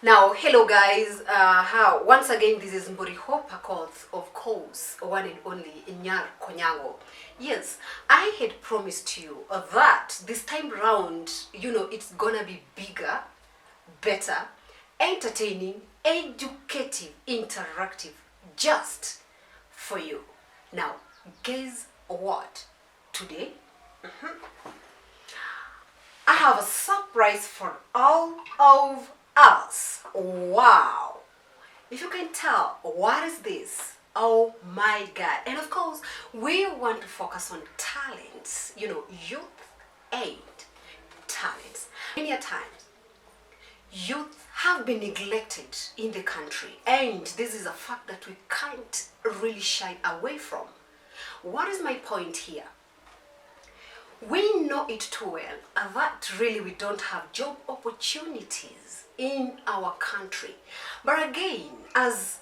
Now, hello guys. Once again, this is Mburi Hope, of course, one and only Onyango. Yes, I had promised you that this time round, it's gonna be bigger, better, entertaining, educative, interactive, just for you. Now, guess what? Today, I have a surprise for all of us. Wow! If you can tell, what is this? Oh my God. And of course, we want to focus on talents, youth and talents. Many a times, youth have been neglected in the country, and this is a fact that we can't really shy away from. What is my point here? We know it too well that really we don't have job opportunities in our country. But again, as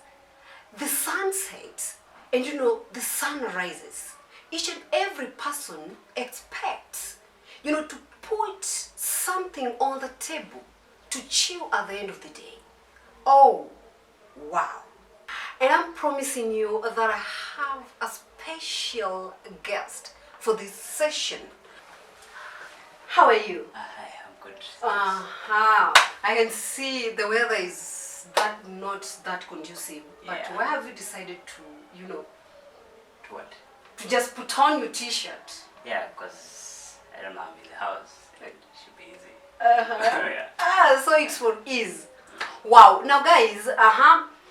the sun sets and the sun rises, each and every person expects, to put something on the table to chew at the end of the day. Oh, wow. And I'm promising you that I have a special guest for this session. How are you? Hi, I'm good. I can see the weather is not that conducive. But Yeah. why have you decided to, To what? to just put on your t-shirt? Yeah, because I don't know, I'm in the house. It should be easy. Yeah. So it's for ease. Wow. Now guys,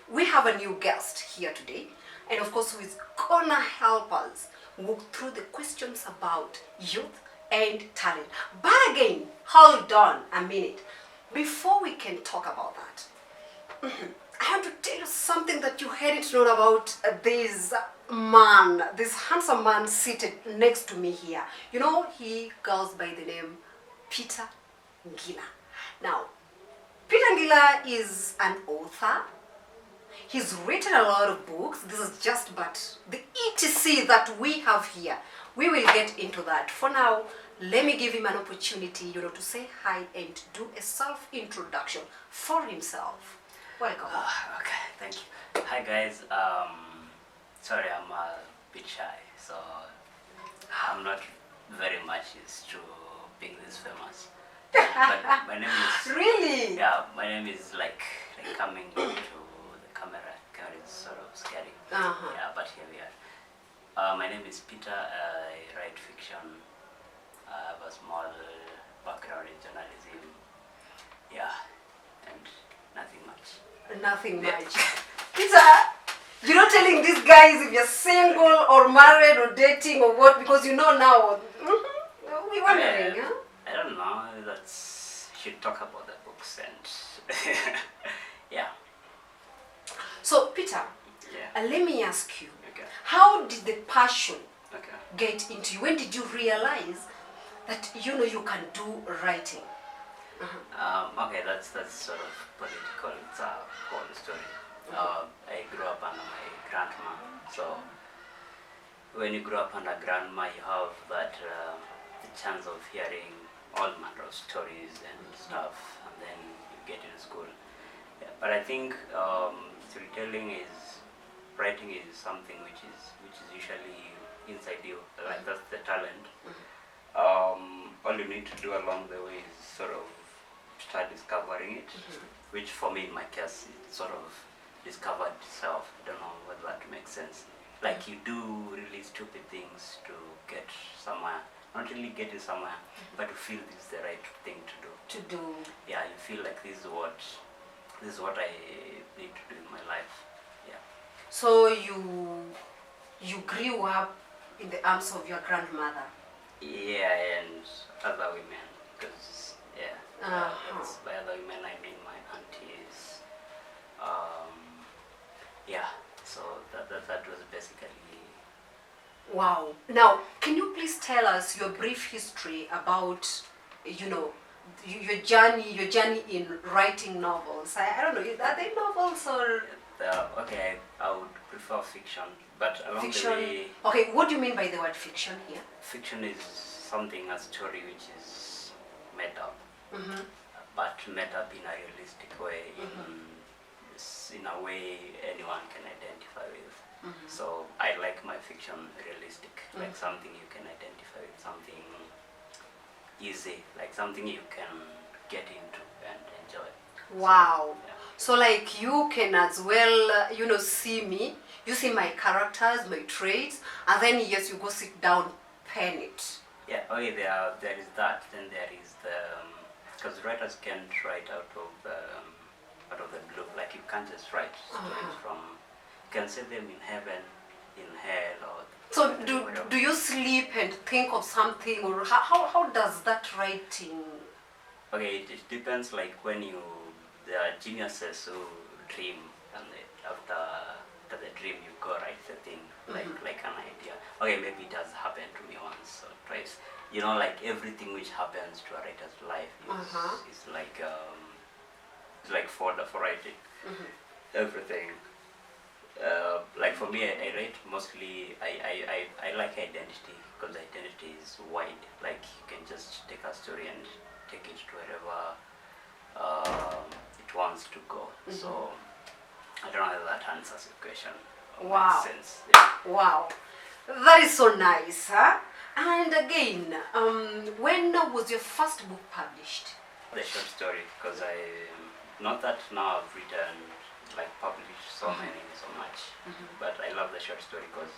we have a new guest here today. And of course, who is gonna help us walk through the questions about youth and talent. But again, hold on a minute. Before we can talk about that, I have to tell you something that you hadn't known about this man, this handsome man seated next to me here. He goes by the name Peter Ngila. Now, Peter Ngila is an author. He's written a lot of books. This is just but the ETC that we have here. We will get into that. For now, let me give him an opportunity, to say hi and do a self-introduction for himself. Welcome. Okay, thank you. Hi guys. Sorry, I'm a bit shy, so I'm not very much used to being this famous. But my name is... Really? Yeah, my name is like coming into the camera. Camera is sort of scary. Yeah, but here we are. My name is Peter. I write fiction. I have a small background in journalism. Yeah, and nothing much. Nothing much. Peter, you're not telling these guys if you're single or married or dating or what, because now. We're wondering, huh? I don't know. Should talk about the books and yeah. So Peter, Yeah. let me ask you, Okay. how did the passion Okay. get into you? When did you realize that you can do writing? Okay, that's sort of political. It's a whole story. I grew up under my grandma. So when you grow up under grandma, you have that the chance of hearing all manner of stories and stuff, and then you get into school. Yeah, but I think writing is something which is usually inside you. Like that's the talent. All you need to do along the way is sort of start discovering it, which for me in my case it sort of discovered itself. I don't know whether that makes sense. Like you do really stupid things to get somewhere, not really getting somewhere, but to feel this is the right thing to do. Yeah, you feel like this is what I need to do in my life. Yeah. So you grew up in the arms of your grandmother. Yeah, and other women, because it's by other women I mean my aunties. Yeah, so that was basically. Wow. Now, can you please tell us your brief history about your journey in writing novels? I don't know, are they novels or? Okay, I would prefer fiction, but along Fiction. the way. Okay, what do you mean by the word fiction here? Fiction is a story which is made up. but made up in a realistic way, in a way anyone can identify with. So I like my fiction realistic, like something you can identify with, something easy, like something you can get into and enjoy. Wow. So, yeah. So like you can as well, see me, you see my characters, my traits, and then yes, you go sit down, pen it. Yeah, okay, there is that, then there is the, because writers can't write out of the blue, like you can't just write stories from, you can see them in heaven, in hell, or So whatever. do you sleep and think of something, or how does that writing? Okay, it depends, like when there are geniuses who dream, and after the dream you go write the thing, like an idea. Okay, maybe it has happened to me once or twice. Like everything which happens to a writer's life is like fodder for writing. Everything. Like for me, I write mostly, I like identity, because identity is wide. Like you can just take a story and take it to wherever it wants to go. So I don't know if that answers your question. Wow. Makes sense. Yeah. Wow, that is so nice, huh? And again, when was your first book published? The short story, because not that now I've written, like published so much, but I love the short story because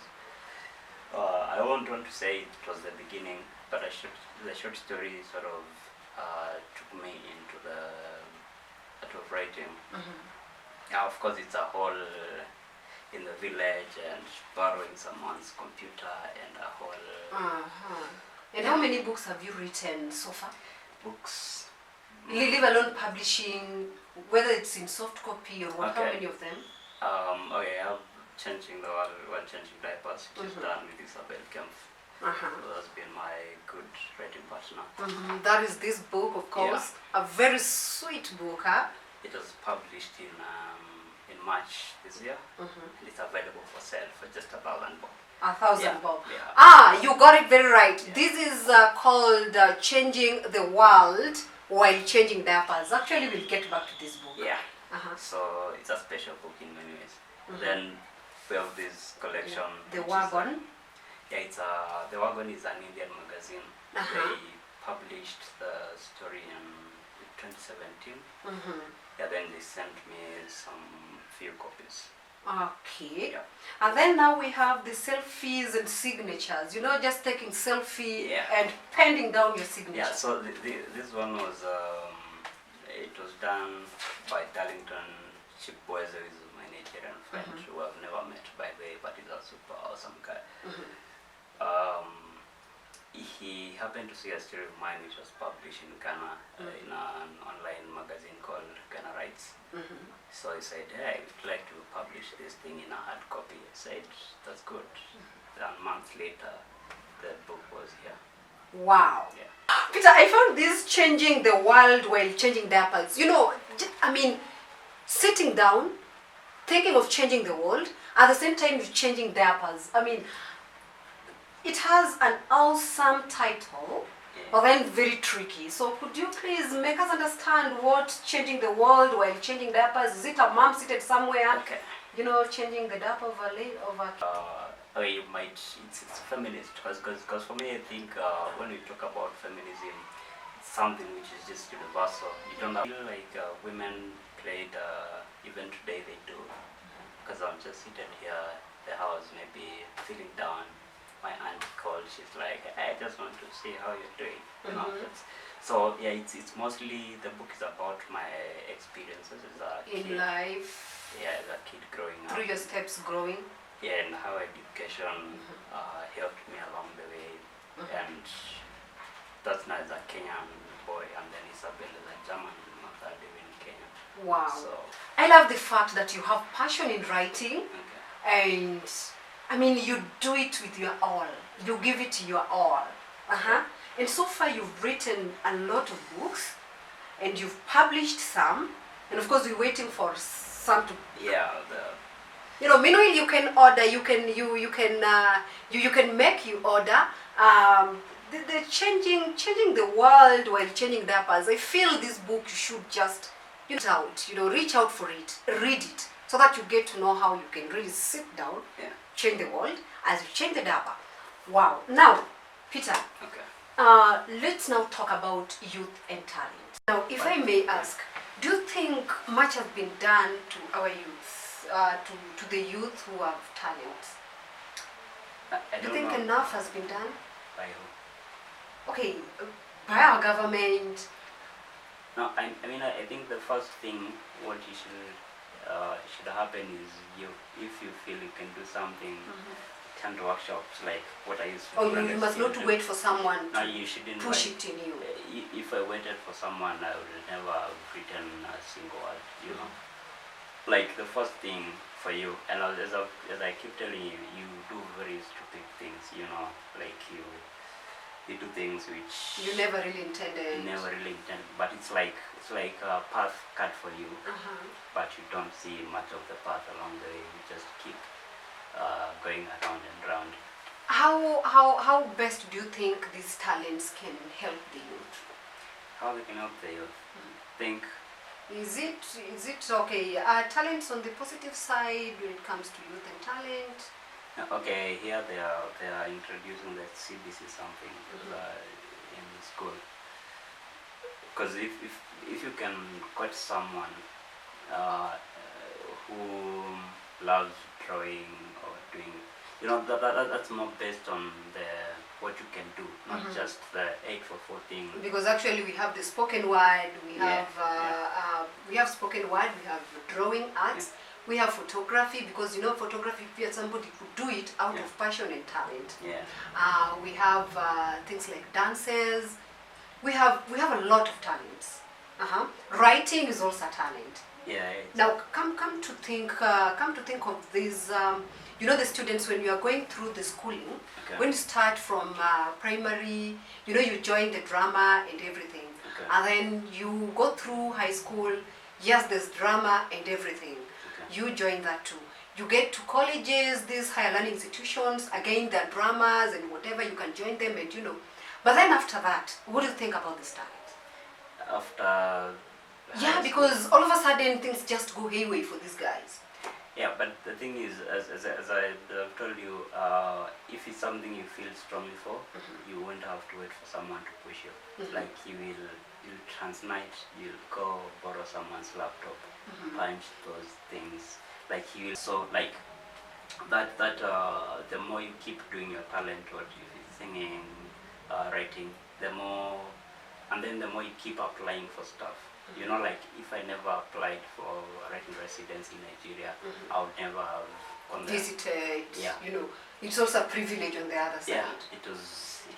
I won't want to say it was the beginning, but the short story sort of took me into the art of writing. Yeah, of course, it's a whole in the village and borrowing someone's computer and a whole And how many books have you written so far? books. Leave alone publishing, whether it's in soft copy or what, how Okay. many of them? Okay, I'm changing the world while changing diapers, which is done with Isabel Kempf. Who has been my good writing partner. That is this book, of course. A very sweet book, huh? It was published in March this year, and it's available for sale for just 1,000 bob. 1,000 bob. Yeah. You got it very right. Yeah. This is called Changing the World While Changing Diapers. Actually, we'll get back to this book. Yeah. So it's a special book in many ways. Then we have this collection. The which Wagon. Is The Wagon is an Indian magazine. They published the story in 2017. Yeah, then they sent me some few copies. Okay. Yeah. And then now we have the selfies and signatures. Just taking selfie and penning down your signature. Yeah, so this one was, it was done by Darlington Chipweze, who is my Nigerian friend, who I've never met by the way, but he's a super awesome guy. He happened to see a story of mine which was published in Ghana in an online magazine called Ghana Rights. So he said, hey, I would like to publish this thing in a hard copy. I said, that's good. And months later, the book was here. Wow. Yeah. Peter, I found this Changing the World While Changing Diapers. Sitting down, thinking of changing the world, at the same time you're changing diapers. It has an awesome title, but then very tricky. So could you please make us understand what changing the world while changing diapers? Is it a mom seated somewhere? Okay. Changing the diaper of a You might, it's feminist, because for me I think when we talk about feminism, it's something which is just universal. You don't feel like women played, even today they do. Because I'm just sitting here at the house, maybe feeling down. My aunt called, she's like, I just want to see how you're doing. So yeah, it's mostly, the book is about my experiences as a in kid. life, Yeah, as a kid growing up. through your steps growing. Yeah, and how education helped me along the way. And that's now as a Kenyan boy, and then Isabel is a German mother living in Kenya. Wow. So, I love the fact that you have passion in writing, okay. and you do it with your all. You give it your all. And so far you've written a lot of books, and you've published some, and of course we're waiting for some to. Yeah. Meanwhile you can order. You can make you order. the changing the world while changing diapers. I feel this book you should just reach out for it, read it, so that you get to know how you can really sit down, change the world as you change the diaper. Wow. Now, Peter. Okay. Let's now talk about youth and talent. Now, if I may ask, do you think much has been done to our youth, to the youth who have talent? Do you think enough has been done? By who? Okay, by our government. No, I mean, I think the first thing what you should happen is if you feel you can do something, attend workshops like what I used to do. Oh, you must not wait for someone to you shouldn't push it in you. If I waited for someone, I would never have written a single word, you know. Like the first thing for you, and as I keep telling you, you do very stupid things, you know, like you do things which you never really intended. But it's like a path cut for you, but you don't see much of the path along the way. You just keep going around and round. How best do you think these talents can help the youth? How they can help the youth? Think. Is it okay? Talents on the positive side when it comes to youth and talent. Okay, here they are introducing the CBC something in school. Because if you can coach someone who loves drawing or doing, you know, that's more based on what you can do, not just the 844 thing. Because actually we have the spoken word, we have spoken word, we have drawing arts. We have photography, because you know photography, somebody could do it out of passion and talent. We have things like dances. We have a lot of talents. Writing is also a talent. Now come to think of these. You know, the students, when you are going through the schooling, when you start from primary, you know, you join the drama and everything, and then you go through high school. Yes, there's drama and everything. You join that too. You get to colleges, these higher learning institutions, again there are dramas and whatever, you can join them and you know. But then after that, what do you think about this talent? After because all of a sudden things just go hayway for these guys. Yeah, but the thing is, as I've told you, if it's something you feel strongly for, you won't have to wait for someone to push you. Like you'll transnight, you'll go borrow someone's laptop, punch those things. Like you will, so like that the more you keep doing your talent, what if it's singing, writing, the more you keep applying for stuff. You know, like if I never applied for writing residence in Nigeria, I would never have gone there. Visited. You know, it's also a privilege on the other side. Yeah, it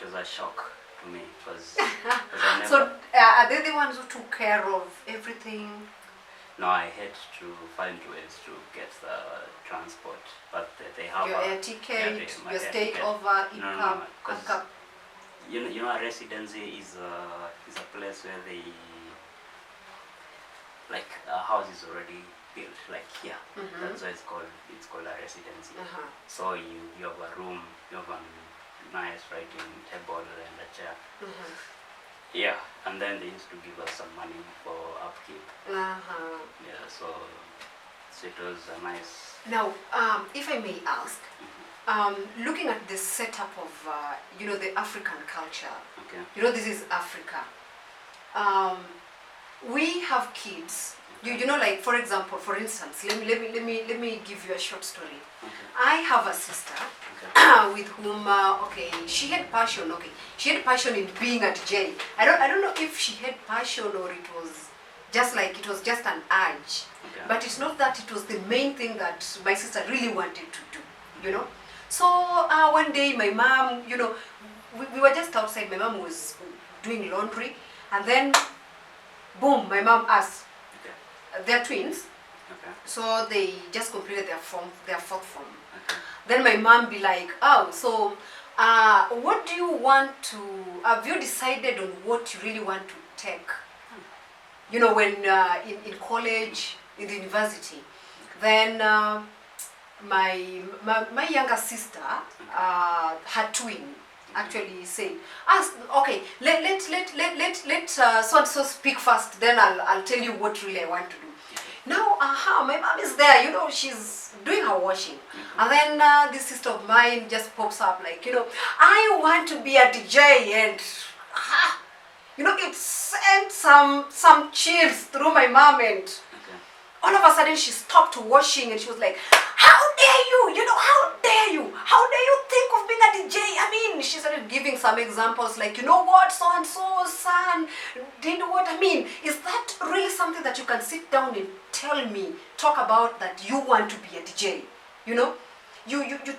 was a shock to me because So are they the ones who took care of everything? No, I had to find ways to get the transport, but they have your air ticket, your stay over, no, because you know, a residency is a place where they, like a house is already built, like here. That's why it's called a residency. So you have a room, you have a nice writing table and a chair. Yeah, and then they used to give us some money for upkeep. Yeah, so it was a nice. Now, if I may ask, looking at the setup of you know, the African culture. You know, this is Africa. We have kids. You know, like for example, for instance, let me give you a short story. I have a sister with whom she had passion. She had passion in being a DJ. I don't know if she had passion or it was just an urge. But it's not that it was the main thing that my sister really wanted to do. You know. So one day my mom, you know, we were just outside. My mom was doing laundry, and then boom, my mom asked. They're twins, so they just completed their fourth form. Then my mom be like, oh, so what do you want to, have you decided on what you really want to take? You know, when in college, in the university. Then my younger sister, her twin, actually say. Ask, okay, let so and so speak first, then I'll tell you what really I want to do. Now, my mom is there, she's doing her washing. And then this sister of mine just pops up like, I want to be a DJ, and it sent some chills through my mom, and all of a sudden she stopped washing and she was like, how dare you, how dare you? How dare you think of being a DJ? I mean, she started giving some examples like, what, so and so son did what? I mean, is that really something that you can sit down and talk about, that you want to be a DJ? You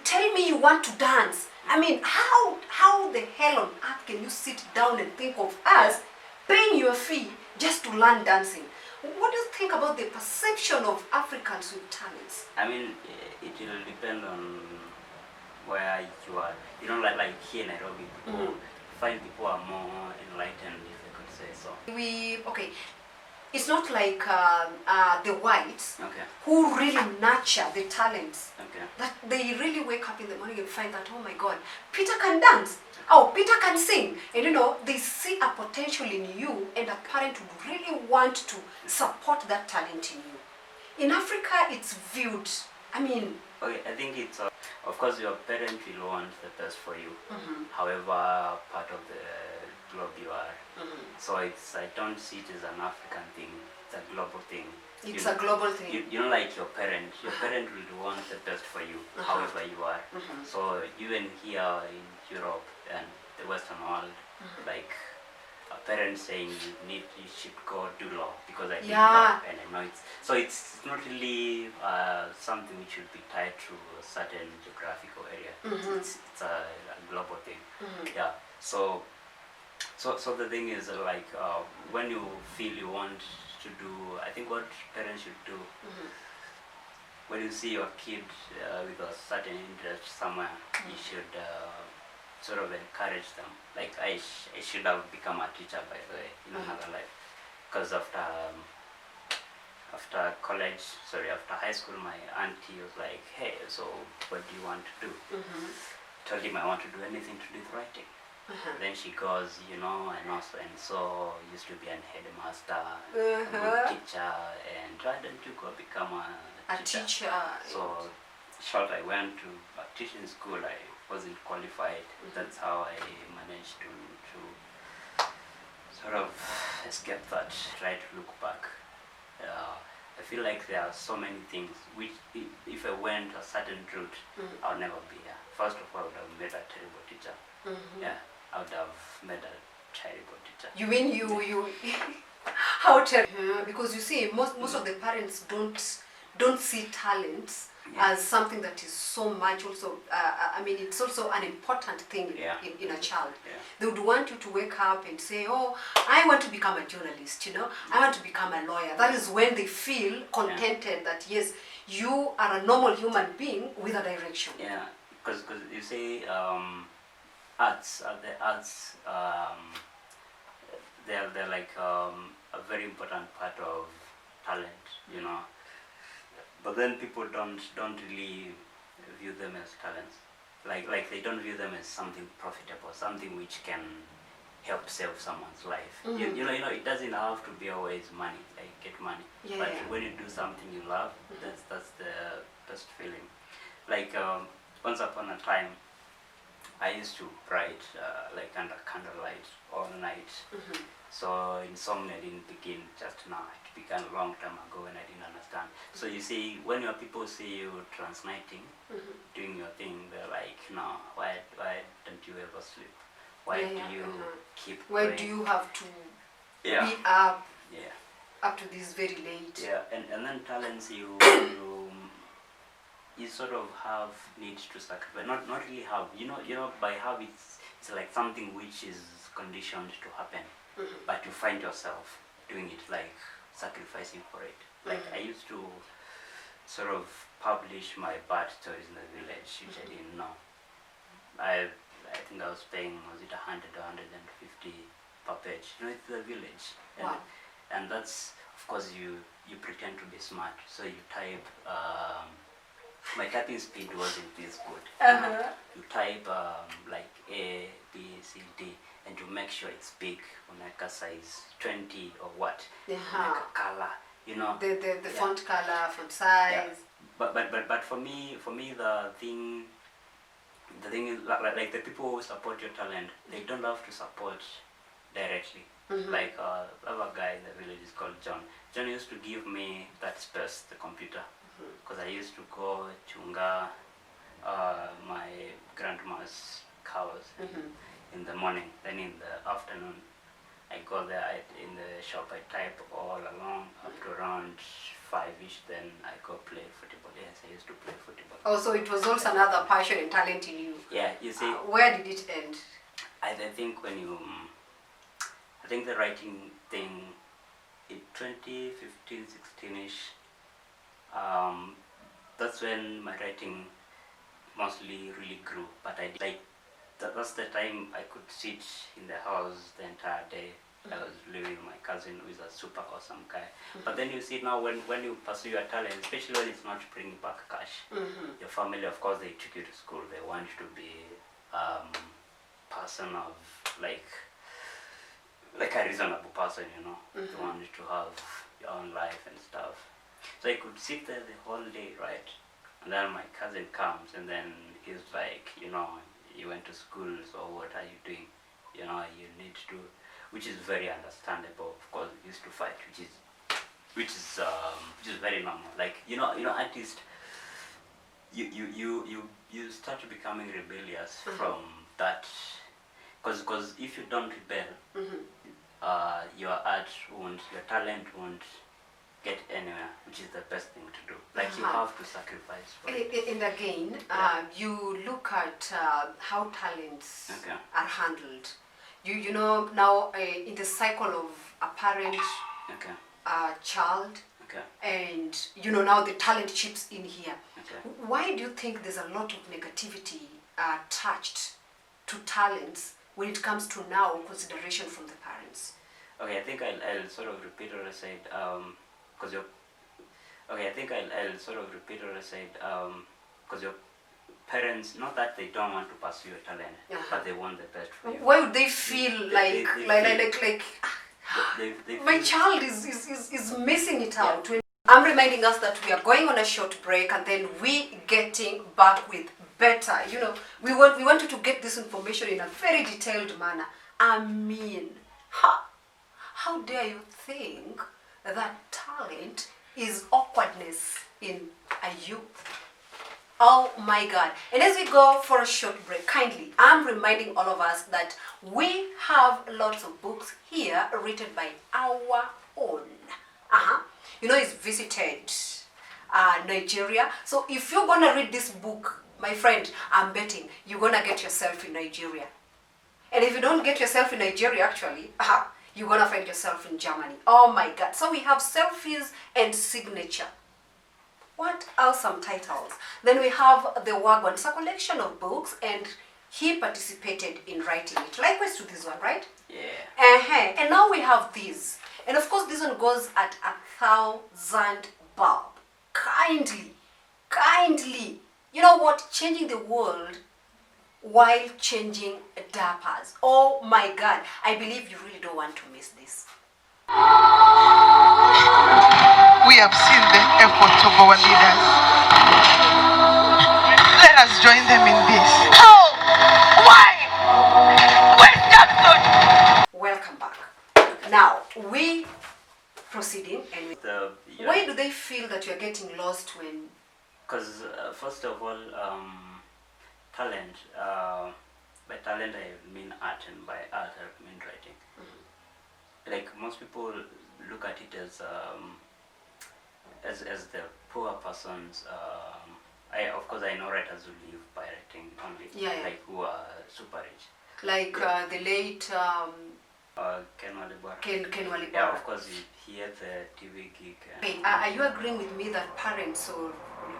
tell me you want to dance. I mean, how the hell on earth can you sit down and think of us paying your fee just to learn dancing? What do you think about the perception of Africans with talents? I mean, it will depend on where you are. Like here in Nairobi, people are more enlightened, if I could say so. It's not like the whites who really nurture the talents. That they really wake up in the morning and find that, oh my God, Peter can dance. Oh, Peter can sing. And they see a potential in you, and a parent would really want to support that talent in you. In Africa, it's viewed, I think it's, of course, your parent will want the best for you, however part of the globe you are. So I don't see it as an African thing, it's a global thing. It's a global thing. Like your parent will want the best for you, however you are. So even here in Europe and the Western world, like a parent saying you should go do law because I did law, and I know it's not really something which should be tied to a certain geographical area. It's a global thing. Yeah. So the thing is, like, when you feel you want to do, I think what parents should do, when you see your kid with a certain interest somewhere, you should sort of encourage them. Like, I should have become a teacher, by the way, in another life. Because after high school, my auntie was like, hey, so what do you want to do? Told him I want to do anything to do with writing. Then she goes, and also, and so used to be a headmaster, a good teacher, and why don't you go become a teacher? So, short, I went to a teaching school. I wasn't qualified. That's how I managed to sort of escape that, try to look back. I feel like there are so many things which, if I went a certain route, I'll never be here. First of all, I would have made a terrible teacher. Yeah, I would have made a terrible teacher. You mean you how terrible? Because you see, most of the parents don't see talents as something that is so much also, it's also an important thing in a child. They would want you to wake up and say, oh, I want to become a journalist, I want to become a lawyer. That is when they feel contented that, yes, you are a normal human being with a direction. Yeah, because you say arts, they're like a very important part of talent, But then people don't really view them as talents. Like they don't view them as something profitable, something which can help save someone's life. It doesn't have to be always money, like get money. But when you do something you love, that's the best feeling. Like once upon a time, I used to write like under candlelight all night. So insomnia didn't begin just now. It began a long time ago when I didn't understand. So you see, when your people see you translating, doing your thing, they're like, no, why don't you ever sleep? Why do you keep Why going? do you have to be up to this very late? Yeah, and then talents you sort of have need to sacrifice. Not really have. By have it's like something which is conditioned to happen. But you find yourself doing it, like sacrificing for it. Like I used to sort of publish my bad stories in the village, which I didn't know. I think I was paying, was it 100 or 150 per page? It's the village. And that's, of course, you pretend to be smart. So you type, my typing speed wasn't this good. You type like A B, C, D, and you make sure it's big, unaweka size 20 or what, unaweka color, you know. The font color, font size. Yeah. But for me the thing is like the people who support your talent, they don't have to support directly. Like I have a guy in the village is called John. John used to give me that space, the computer, because I used to go chunga my grandma's cows in the morning. Then in the afternoon, I go there in the shop. I type all along up to around 5ish. Then I go play football. Yes, I used to play football. Oh, so it was also another passion and talent in you. Yeah, you see. Where did it end? I think when you, I think the writing thing in 2015, 16ish. That's when my writing mostly really grew. But I like that's the time I could sit in the house the entire day. I was living with my cousin who is a super awesome guy. But then you see now when you pursue your talent, especially when it's not bringing back cash, your family, of course, they took you to school. They want you to be person of like a reasonable person, you know. They want you to have your own life and stuff. So I could sit there the whole day, right? And then my cousin comes and then he's like, you know, you went to school, so what are you doing? You know, you need to, which is very understandable. Of course, we used to fight, which is very normal. Like you know, artists, you start becoming rebellious from that, because if you don't rebel, your art won't, your talent won't get anywhere, which is the best thing to do. Like you have to sacrifice for it. And again, you look at how talents are handled. You know now in the cycle of a parent, child, and you know now the talent chips in here. Why do you think there's a lot of negativity attached to talents when it comes to now consideration from the parents? Okay, I think I'll sort of repeat what I said. Because your because your parents, not that they don't want to pursue your talent, but they want the best for you. Why would they feel like my child is missing it out? I'm reminding us that we are going on a short break and then we getting back with better. You know, we want you to get this information in a very detailed manner. I mean, how dare you think that talent is awkwardness in a youth? Oh my God. And as we go for a short break, kindly, I'm reminding all of us that we have lots of books here written by our own. You know, he's visited Nigeria. So if you're going to read this book, my friend, I'm betting you're going to get yourself in Nigeria. And if you don't get yourself in Nigeria, actually, you're going to find yourself in Germany. Oh my God. So we have selfies and signature. What are some titles? Then we have The Wagwan. It's a collection of books and he participated in writing it. Likewise to this one, right? Yeah. And now we have these. And of course this one goes at 1,000 bob. Kindly. You know what? Changing the world while changing diapers. Oh my God. I believe you really don't want to miss this. We have seen the efforts of our leaders. Let us join them in this. How? Why? Where's Jackson? Welcome back. Now, we proceeding and why do they feel that you're getting lost when? Because first of all, talent. By talent I mean art, and by art I mean writing. Like most people look at it as the poor person's. Of course I know writers who live by writing only, like who are super rich. Like the late Ken Walibora. Ken Walibora. Yeah, of course he had the TV gig. Are you agreeing with me that parents, or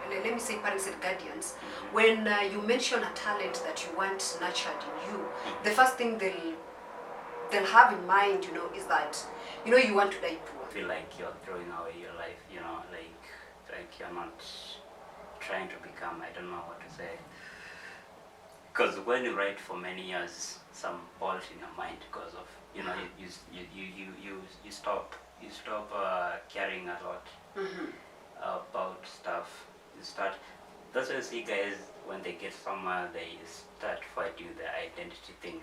let me say parents and guardians, when you mention a talent that you want nurtured in you, the first thing they'll have in mind, you know, is that, you know, you want to die poor. Feel like you're throwing away your life, you know, like you're not trying to become, I don't know what to say. because when you write for many years, some fault in your mind because of you stop caring a lot about stuff. You start. That's why you see guys when they get somewhere they start fighting the identity thing.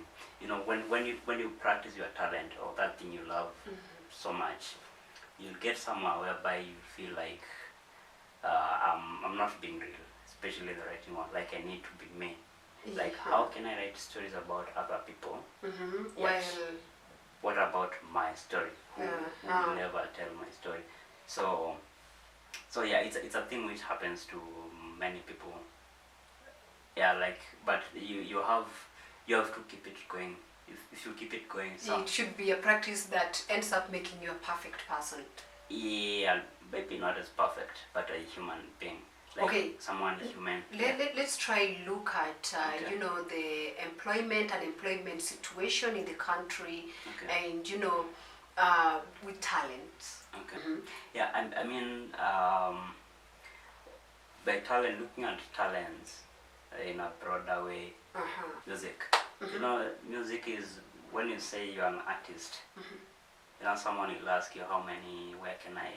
When you practice your talent or that thing you love so much, you'll get somewhere whereby you feel like I'm not being real, especially the writing one. Like I need to be me. Like how can I write stories about other people? Yes. What about my story? Who will never tell my story? So yeah, it's a thing which happens to many people. Yeah, like but you have to keep it going. If you keep it going, it should be a practice that ends up making you a perfect person. Yeah, maybe not as perfect, but a human being. Like someone human. Let's try look at the employment and employment situation in the country, and with talents. Okay. Yeah, I mean by talent, looking at talents in a broader way, music. Music is when you say you're an artist. Someone will ask you where can I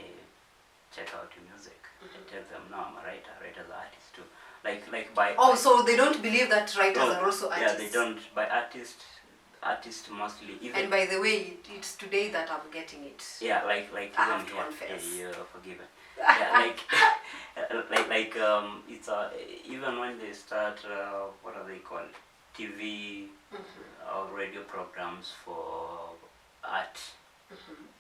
check out your music? And tell them, no, I'm a writer. Writers are artists too. So they don't believe that writers are also artists. Yeah, they don't. By artists mostly. And by the way, it's today that I'm getting it. Yeah, like I have to confess. Yeah, you're forgiven. Yeah, it's even when they start what are they called? TV or radio programs for art.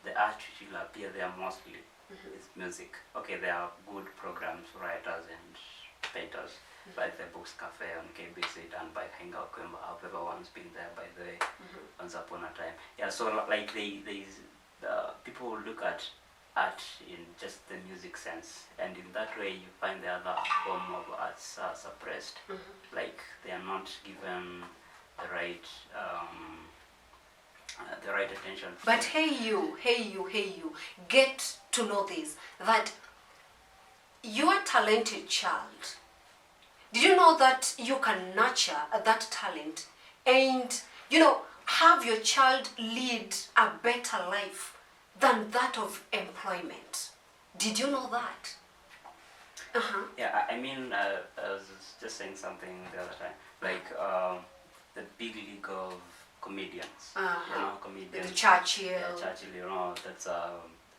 The art which will appear there mostly is music. Okay, there are good programs for writers and painters, like the Books Cafe on KBC done by Henga Kwemba. I've everyone's been there by the way, once upon a time. Yeah, so like people look at art in just the music sense, and in that way you find the other form of arts are suppressed. Like they are not given the right attention. But hey you, get to know this, that you're a talented child. Did you know that you can nurture that talent and, have your child lead a better life than that of employment? Did you know that? Yeah, I mean, I was just saying something the other time, like the big league of comedians, comedians. The Churchill. Yeah, Churchill, that's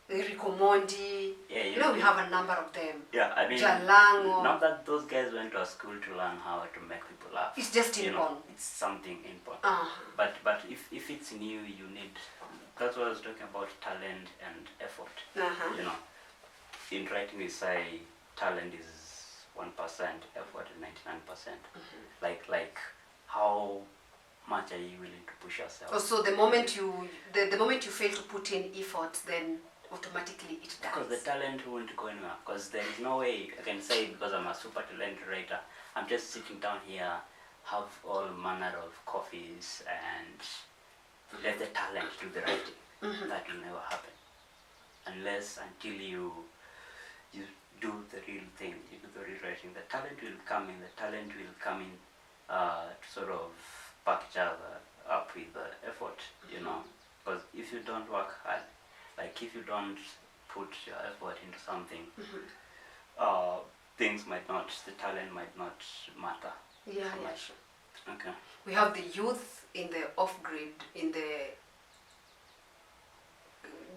Rico Mondi. Yeah, we have a number of them. Yeah, I mean, Jalango. Not that those guys went to a school to learn how to make people laugh. It's just inborn. It's something inborn. But if it's new, you need. That's what I was talking about, talent and effort. In writing we say talent is 1%, effort is 99%. Like how much are you willing to push yourself? So the moment you fail to put in effort, then automatically it dies. Because the talent won't go anywhere. Because there is no way I can say because I'm a super talented writer, I'm just sitting down here, have all manner of coffees and let the talent do the writing. That will never happen. Until you do the real thing, you do the real writing. The talent will come in. The talent will come in to sort of back each other up with the effort, Because if you don't work hard, like if you don't put your effort into something, the talent might not matter. Yeah, so much. Sure. Okay. We have the youth in the off-grid,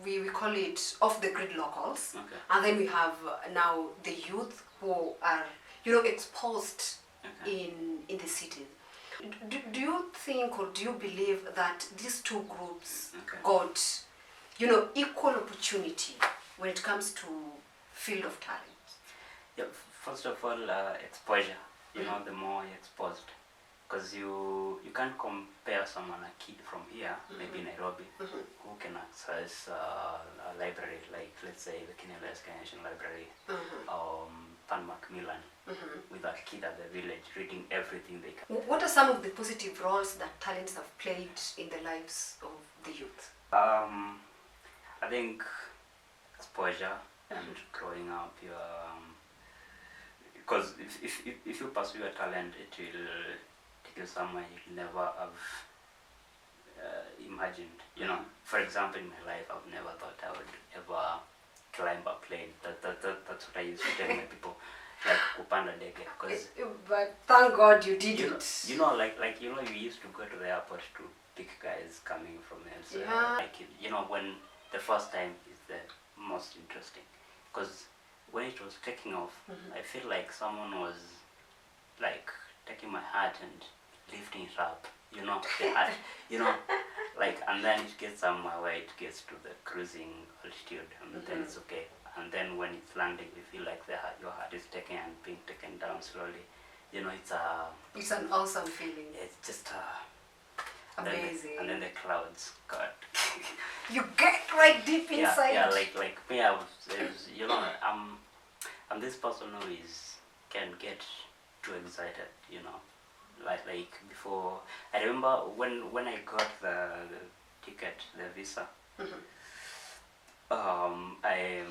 we call it off-the-grid locals. Okay. And then we have now the youth who are, exposed in the cities. Do you think or do you believe that these two groups got, equal opportunity when it comes to field of talent? Yeah, first of all, exposure. The more you're exposed. Because you can't compare someone, a kid from here, maybe Nairobi, who can access a library, like let's say the Kenya National Library, Pan Macmillan, with a kid at the village reading everything they can. What are some of the positive roles that talents have played in the lives of the youth? I think exposure and growing up. Because if you pursue a talent, it will take you somewhere you'd never have imagined. You know, for example, in my life, I've never thought I would ever climb a plane. That's what I used to tell my people, like kupanda ndege, because. But thank God you did You know, it. you know, like you know, you used to go to the airport to pick guys coming from elsewhere. Yeah. Like you know, when the first time is the most interesting, because when it was taking off, I feel like someone was like taking my hat and lifting it up. You know, the hat. You know, like, and then it gets somewhere where it gets to the cruising altitude, and then it's okay. And then when it's landing, you feel like your heart is taken and being taken down slowly. You know, it's an awesome feeling. it's just Amazing. And then the clouds, God. You get right deep inside. Yeah, like me, I was, you know, I'm this person who can get too excited, you know, like before. I remember when I got the ticket, the visa. I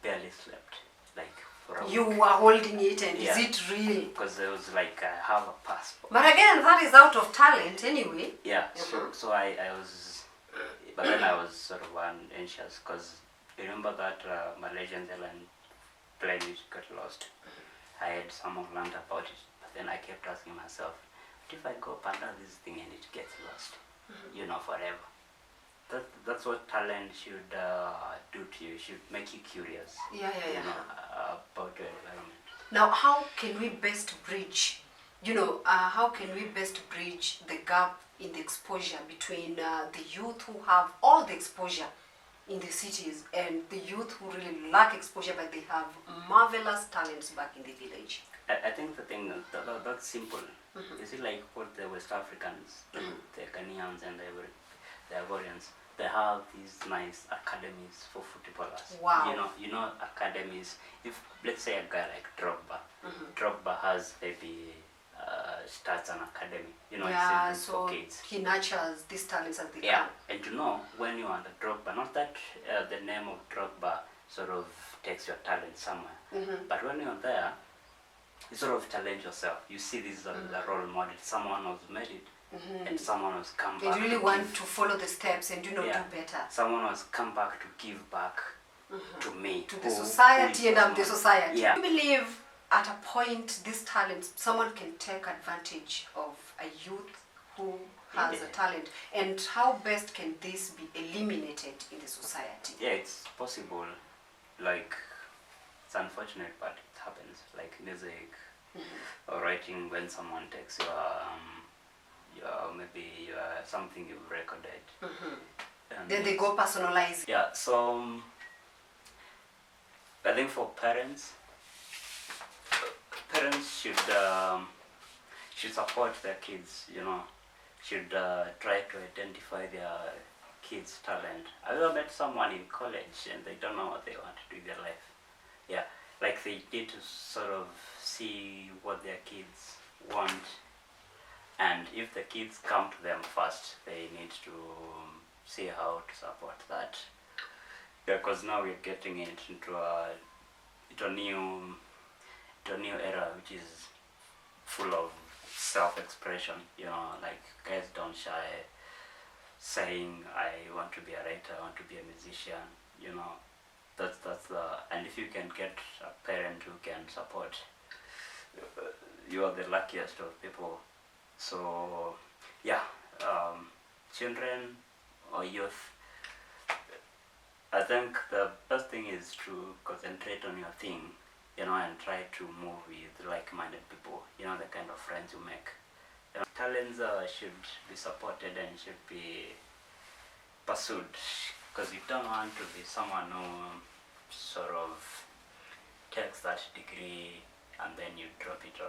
barely slept, like for a You week. were holding it, and Yeah. is it real? Because it was like I have a passport. But again, that is out of talent anyway. Yeah, so I was, but then I was sort of anxious because remember that Malaysian Airlines plane which got lost. I had someone learned about it, but then I kept asking myself, what if I go up under this thing and it gets lost, you know, forever? That's what talent should do to you. Should make you curious. Yeah. You know, about your environment. Now, how can we best bridge, how can we best bridge the gap in the exposure between the youth who have all the exposure in the cities and the youth who really lack exposure but they have marvelous talents back in the village? I think the thing that's simple. You see, like what the West Africans, the Ghanaians and the Ivorians, they have these nice academies for footballers. Wow. You know academies. If let's say a guy like Drogba has maybe starts an academy. You know, Yeah, it's so for kids. he nurtures these talents as they Yeah, come. and you know when you are under Drogba, not that the name of Drogba sort of takes your talent somewhere, but when you're there, you sort of challenge yourself. You see this as a role model. Someone who's made it, and someone who's come back. They really to want give. to follow the steps and do better. Someone has come back to give back to me. To the society and the society. Yeah. I believe at a point this talent, someone can take advantage of a youth who has a talent, and how best can this be eliminated in the society? Yeah, it's possible. Like, it's unfortunate, but it happens. Like music or writing, when someone takes your maybe something you've recorded. And Then they go personalize. Yeah, so I think for parents should support their kids, you know, should try to identify their kids' talent. I've ever met someone in college and they don't know what they want to do in their life. Yeah, like they need to sort of see what their kids want, and if the kids come to them first, they need to see how to support that. Because now we're getting it into a new era which is full of self-expression. You know, like guys don't shy saying I want to be a writer, I want to be a musician. You know, that's the, and if you can get a parent who can support, you are the luckiest of people. So yeah, children or youth, I think the best thing is to concentrate on your thing, you know, and try to move with like-minded people, you know, the kind of friends you make. You know, talents should be supported and should be pursued, because you don't want to be someone who sort of takes that degree and then you drop it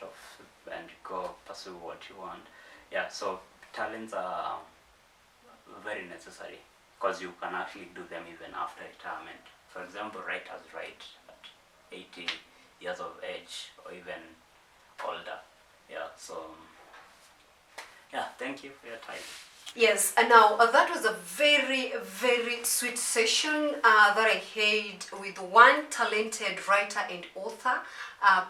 off, and go pursue what you want. Yeah, so talents are very necessary, because you can actually do them even after retirement. For example, writers write at 80 years of age or even older. Yeah, so yeah, thank you for your time. Yes, and now that was a very, very sweet session that I had with one talented writer and author,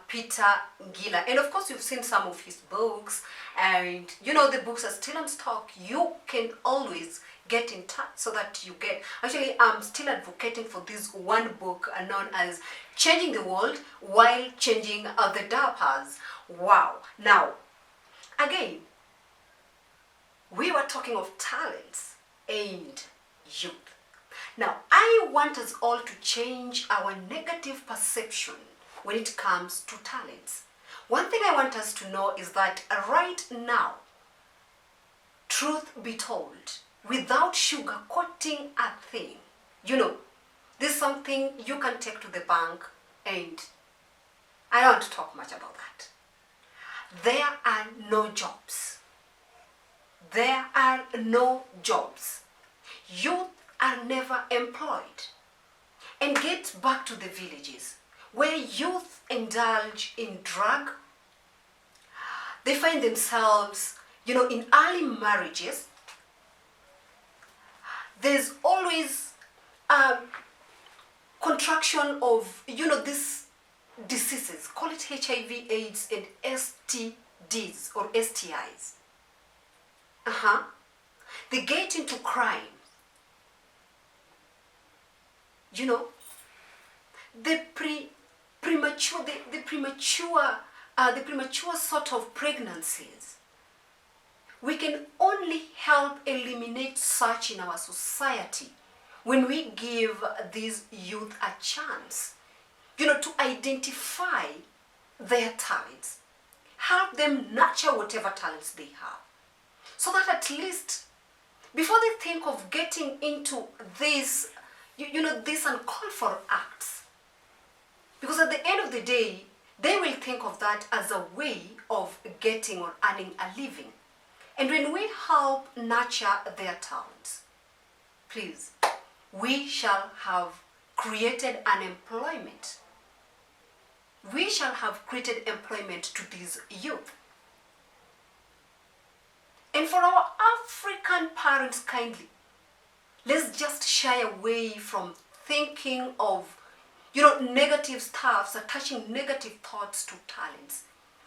Peter Ngila. And of course, you've seen some of his books, and you know the books are still on stock. You can always get in touch so that you get. Actually, I'm still advocating for this one book known as Changing the World While Changing the Diapers. Wow. Now, again, we were talking of talents and youth. Now, I want us all to change our negative perception when it comes to talents. One thing I want us to know is that right now, truth be told, without sugarcoating a thing, you know, this is something you can take to the bank, and I don't want to talk much about that. There are no jobs. There are no jobs. Youth are never employed. And get back to the villages where youth indulge in drug. They find themselves, you know, in early marriages. There's always a contraction of, you know, these diseases, call it HIV, AIDS, and STDs or STIs. They get into crime. You know, the premature sort of pregnancies. We can only help eliminate such in our society when we give these youth a chance, you know, to identify their talents, help them nurture whatever talents they have, so that at least before they think of getting into these, you know, these uncalled for acts, because at the end of the day, they will think of that as a way of getting or earning a living. And when we help nurture their talents, please, we shall have created an employment. We shall have created employment to these youth. And for our African parents, kindly, let's just shy away from thinking of, you know, negative stuff, attaching negative thoughts to talents.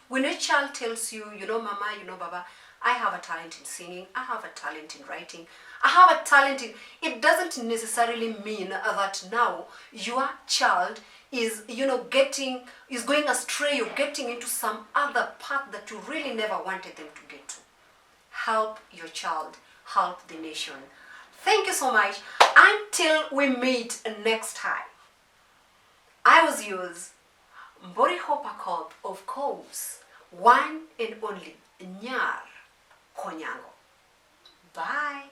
When a child tells you, you know, Mama, you know, Baba, I have a talent in singing, I have a talent in writing, I have a talent in... It doesn't necessarily mean that now your child is, you know, is going astray or getting into some other path that you really never wanted them to get to. Help your child, help the nation. Thank you so much. Until we meet next time. I was yours, Mbori Hopakop, of course, one and only Onyango OnyangoMedia. Bye.